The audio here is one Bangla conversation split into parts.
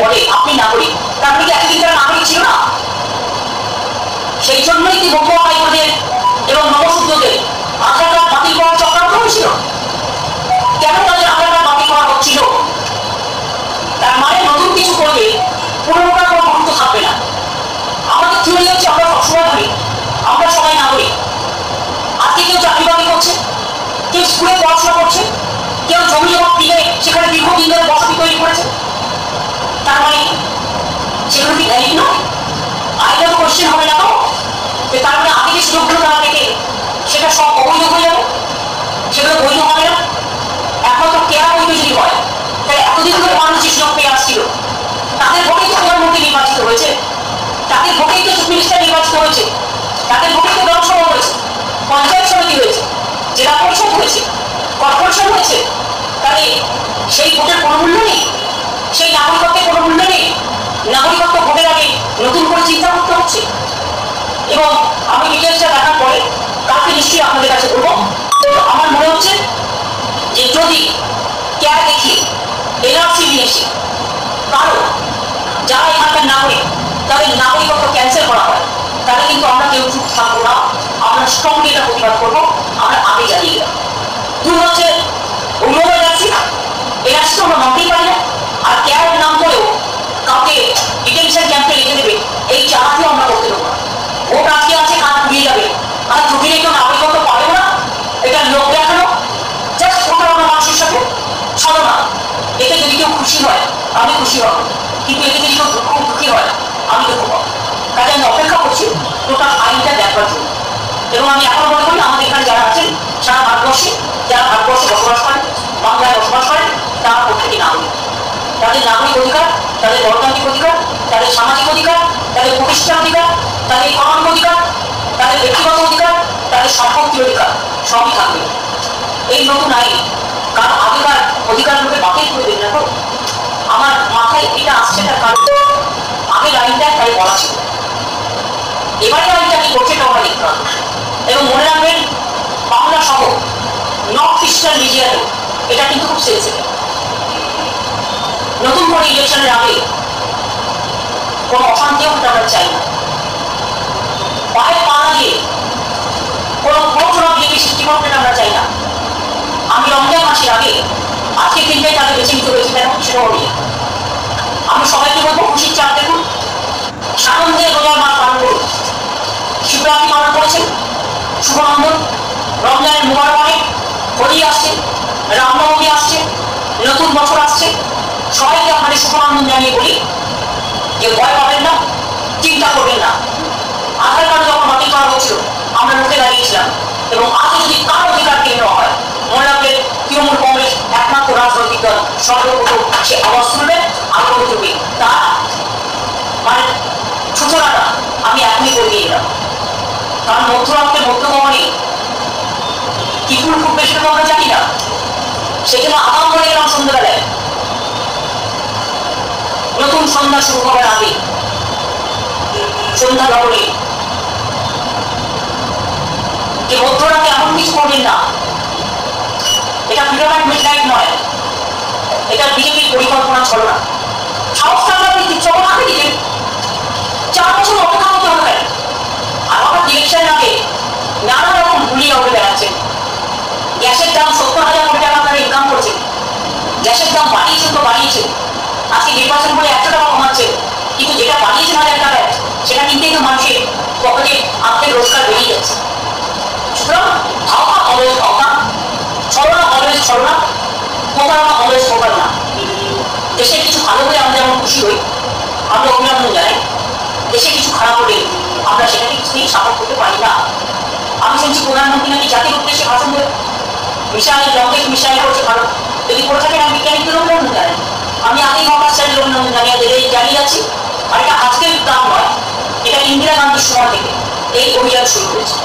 বলে আপনি নাগরিক, তার মানে এতদিন তারা নাগরিক ছিল না? সেই জন্যই কি বঙ্গ হাইকোর্টের এবং নবসূত্রদের আধার কার্ড বাতিল করার চক্রান্ত হয়েছিল? কেন তাদের আধার কার্ড বাতিল করা হচ্ছিল? তার মানে নতুন কিছু করলে পুরোনোটার কোনো গুরুত্ব থাকবে না। আমাদের থিওরি হচ্ছে আমরা সবসময় বলি আমরা সবাই নাগরিক। আজকে কেউ চাকরি বাকরি করছে, কেউ স্কুলে পড়াশোনা করছে, কেউ জমি জমা কিনে সেখানে দীর্ঘদিন ধরে বসতি তৈরি করেছে। তার মানে সেগুলো কি ভ্যালিড নয়? আইনত কোশ্চেন হবে না তো যে তার মানে আগে যে সুযোগগুলো তারা থেকে সেটা সব অবৈধ হয়ে যাবে, সেগুলো বৈধ হবে না। একমাত্র কেয়া বৈধ যদি হয় তাহলে এতদিন ধরে মানুষ যে সুযোগ পেয়ে আসছিল তাদের ভোটেই তো প্রধানমন্ত্রী নির্বাচিত হয়েছে, তাদের ভোটেই তো চিফ মিনিস্টার নির্বাচিত হয়েছে, তাদের ভোটেই তো গ্রামসভা হয়েছে, পঞ্চায়েত সমিতি হয়েছে, জেলা পরিষদ হয়েছে, কর্পোরেশন হয়েছে। তাহলে সেই ভোটের কোনো মূল্য নেই, সেই নাগরিকত্বের কোনো মূল্য নেই। নাগরিকত্ব ভোটের আগে নতুন করে চিন্তা করতে হচ্ছে। এবং আমি ডিটেলসটা দেখার পরে কালকে নিশ্চয়ই আপনাদের কাছে বলবো। আমার মনে হচ্ছে যে যদি ক্যা দেখি এনআরসি নিয়ে এসে কারো যারা এখানকার নাগরিক তাদের নাগরিকত্ব ক্যান্সেল করা হয় তাহলে কিন্তু আমরা কেউ চুপ থাকবো না, আমরা স্ট্রংলি এটা প্রতিবাদ করবো, আমরা আগে জানিয়ে দেবো। দুই হচ্ছে অন্যরা যাচ্ছি এনআরসি তো আমরা মানতেই পারি না, আর ক্যার নাম করেও কাউকে ডিটেনশন ক্যাম্পে রেখে দেবে এই চালাকিও আমরা করতে দেবো না। ভোট আজকে আছে কাজ ঘুরিয়ে যাবে, আর দুদিনে কেউ নাগরিকত্ব পাবে না, এটা লোক দেখানো, জাস্ট ওটা আমরা মানুষের সাথে ছলনা। এতে যদি কেউ খুশি হয় আমি খুশি হব, কিন্তু এতে যদি কেউ দুঃখী হয় আমি দুঃখ পাবো। কাজে আমি অপেক্ষা করছি টোটাল আইনটা দেখবার জন্য। এবং আমি এখন মনে করি আমাদের এখানে যারা আছেন সারা ভারতবর্ষে, যারা ভারতবর্ষে বসবাস করেন, বাংলায় বসবাস করেন, তারা প্রত্যেকে নাগরিক। তাদের নাগরিক অধিকার, তাদের গণতান্ত্রিক অধিকার, তাদের সামাজিক অধিকার, তাদের প্রতিষ্ঠান অধিকার, তাদের ইকোনমিক অধিকার, তাদের ব্যক্তিগত অধিকার, তাদের সম্পত্তির অধিকার সবই থাকবে। এই নতুন আইন কারণ আগেকার অধিকারগুলোকে বাতিল করে দেবে না তো। আমার মাথায় এটা আসছে তার কারণ আগের আইনটা তাই বলা ছিল, এবারে আইনটা কি করছে এটা আমরা দেখতে হবে। এবং মনে রাখবেন বাংলা সহ নর্থ ইস্টার্ন রিজিয়নে এটা কিন্তু খুব সেন্সিটিভ। নতুন করে ইলেকশনের আগে কোনো অশান্তিও আমরা চাই না, পায়ে পা দিয়ে কোনো প্রচুর সৃষ্টি করতে আমরা চাই না। আমি রমজান মাসের আগে আজকে দিনটাই তাদের বেছে নিতে হয়েছে কেন সেটাও নিয়ে আমি সবাইকে বলবো খুশির চাপ দেখুন, সানন্দে রোজার মাস পালন করুন। শিবরাত্রি পালন করেছেন, শুভনন্দন। রমজানের মুবারক অনেক, হোলি আসছে, রামনবমী আসছে, নতুন বছর আসছে, সবাইকে আপনাদের শুভনন্দন জানিয়ে বলি যে ভয় পাবেন না, চিন্তা করবেন না। আধার কার্ড যখন বাতিল করা হচ্ছিল আমরা মুখে দাঁড়িয়েছিলাম, এবং আজকে যদি কার অধিকার কেন্দ্র হয় মনে রাখবেন তৃণমূল কংগ্রেস একমাত্র রাজনৈতিক দল সর্বপ্রথম সে আওয়াজ তুলবে, আগ্রহ তুলবে। তার মানে সূচনাটা আমি এখনই করে দিয়ে এলাম। কারণ মধ্যরাত্রের মধ্যগমনে কি ফুল ফুটবে সেটা তো আমরা জানি না, সেজন্য আগাম করে গেলাম সন্ধ্যাবেলায়। নতুন সন্ধ্যা শুরু হওয়ার আগে সন্ধ্যা লগ্নে যে মধ্যরাতে এমন কিছু করবেন না, এটা পিরামিড মিডনাইট নয়, এটা বিজেপির পরিকল্পনা ছলো না। সাহস থাকলে আপনি যখন আগে দিলেন 4 বছর অপেক্ষা করতে হবে। আর আমার ইলেকশন আগে নানা রকম ভুলিয়ে উঠে বেড়াচ্ছেন। গ্যাসের দাম 70,000 কোটি টাকা আপনারা ইনকাম করছেন, গ্যাসের দাম বাড়িয়েছেন তো বাড়িয়েছেন, আজকে নির্বাচন করে 100 টাকা কমাচ্ছে, কিন্তু যেটা বাড়িয়েছেন 1000 টাকায় সেটা কিনতেই তো মানুষের পকেটে আপনাদের রোজগার বেরিয়ে যাচ্ছে। সুতরাং ভাবনা অলওয়েজ ভাবনা, ছলনা অলওয়েজ ছলনা, প্রতারণা অলওয়েজ প্রতারণা। দেশে কিছু ভালো হলে আমরা যেমন খুশি হই, আমরা অভিনন্দন জানাই, দেশে কিছু খারাপ হলে আমরা সেটাকে কিছুতেই সাপোর্ট করতে পারি না। আমি শুনছি প্রধানমন্ত্রী নাকি জাতির উদ্দেশ্যে ভাষণ দেবে, মিসাইল লঙ্কেশ মিসাইল করছে ভারত, যদি করে থাকেন আমি বিজ্ঞানীদের অভিনন্দন জানাই। আমি আগেই মহাকাশ চাইলে অভিনন্দন জানিয়ে যাচ্ছি। আর এটা আজকের দাম নয়, এটা ইন্দিরা গান্ধীর সময় থেকে এই অভিযান শুরু হয়েছে।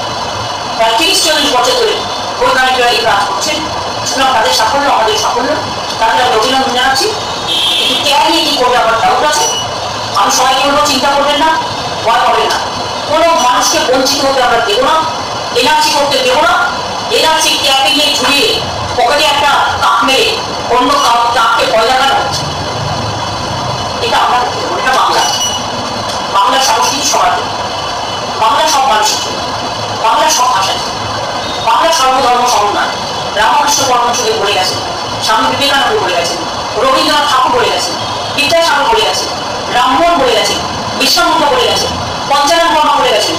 প্রায় 30-40 বছর ধরে বৈজ্ঞানিকরা এই কাজ করছেন। সুতরাং তাদের সাফল্য আমাদের সাফল্য, তাদের আমি অভিনন্দন জানাচ্ছি। কিন্তু ক্যা নিয়ে কি করবে আমার ডাউট আছে। আমি সবাইকে বলবো চিন্তা করবেন না, ভয় পাবেন না, কোনো মানুষকে বঞ্চিত হতে আমরা দেবো না, এনার্জি করতে দেবো না। এনার্জি ক্যাপে নিয়ে ঝুলিয়ে পকেটে একটা কাপ মেরে অন্য কাপকে ভয় লাগানো হচ্ছে, এটা আমরা মানুষের জন্য, বাংলার সব ভাষায়, বাংলার সর্বধর্ম সমন্বয়। রামকৃষ্ণ পরমহংসদেব বলে গেছেন, স্বামী বিবেকানন্দ বলে গেছেন, রবীন্দ্রনাথ ঠাকুর বলে গেছেন, বিদ্যাসাগর বলে গেছেন, রামমোহন বলে গেছেন, বিশ্বামিত্র বলে গেছেন, পঞ্চানন বর্মা বলে গেছেন,